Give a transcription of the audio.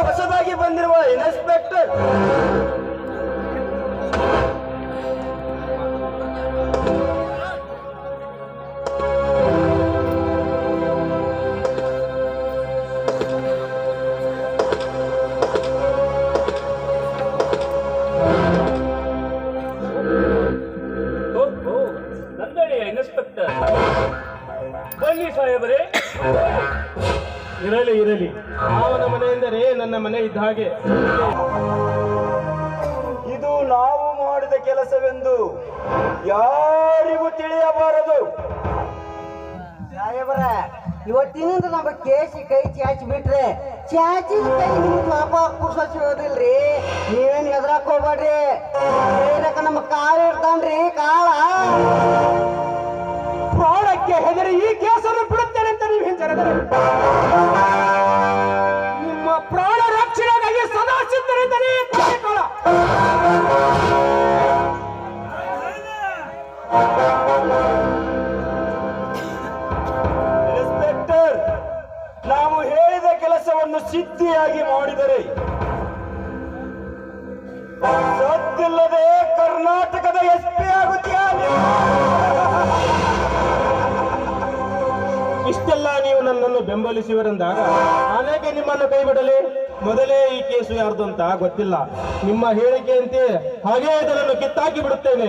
ಹೊಸದಾಗಿ ಬಂದಿರುವ inspector inspector ಬನ್ನಿ ಸಾಹೇಬರೇ. ಇರಲಿ ಇರಲಿ, ಅವನ ಮನೆ ಎಂದರೆ ನನ್ನ ಮನೆ ಇದ್ದ ಹಾಗೆ. ಇದು ನಾವು ಮಾಡಿದ ಕೆಲಸವೆಂದು ಯಾರಿಗೂ ತಿಳಿಯಬಾರದು. ಸಾಹೇಬರ, ಇವತ್ತಿನಿಂದ ನಮ್ಮ ಕೇಸಿ ಕೈ ಚಾಚಿ ಬಿಟ್ರೆ ಚಾಚಿದ ಕೈ ನಿಮ್ಗೆ ಪಾಪ ಕುರ್ಸೋದಿಲ್ರಿ. ನೀವೇನ್ ಹೆದರಾಕ್ ಹೋಗ್ಬೇಡ್ರಿ. ನಮ್ಮ ಕಾಳ ಇರ್ತಾನ್ರಿ, ಕಾಳ ಪ್ರಾಣಕ್ಕೆ ಹೆದರಿ ಈ ಕೇಸನ್ನು ಬಿಡುತ್ತೇನೆ ಅಂತ ನೀವು ಹಿಂಜರಿದರೆ ನಿಮ್ಮ ಪ್ರಾಣ ರಕ್ಷಣೆಗಾಗಿ ಸದಾ ಸಿದ್ಧರಿದ್ದರೆ ಕಾಳ. ಇನ್ಸ್ಪೆಕ್ಟರ್, ನಾವು ಹೇಳಿದ ಕೆಲಸವನ್ನು ಸಿದ್ಧಿಯಾಗಿ ಮಾಡಿದರೆ ಸದ್ದಿಲ್ಲದೆ ಕರ್ನಾಟಕದ SP ಆಗುತ್ತೀಯಾ? ಇಷ್ಟೆಲ್ಲ ನೀವು ನನ್ನನ್ನು ಬೆಂಬಲಿಸುವರೆಂದಾಗ ನಾನೇಕೆ ನಿಮ್ಮನ್ನು ಕೈ ಬಿಡಲಿ? ಮೊದಲೇ ಈ ಕೇಸು ಯಾರ್ದು ಅಂತ ಗೊತ್ತಿಲ್ಲ. ನಿಮ್ಮ ಹೇಳಿಕೆಯಂತೆ ಹಾಗೇ ಇದನ್ನು ಕಿತ್ತಾಕಿ ಬಿಡುತ್ತೇನೆ.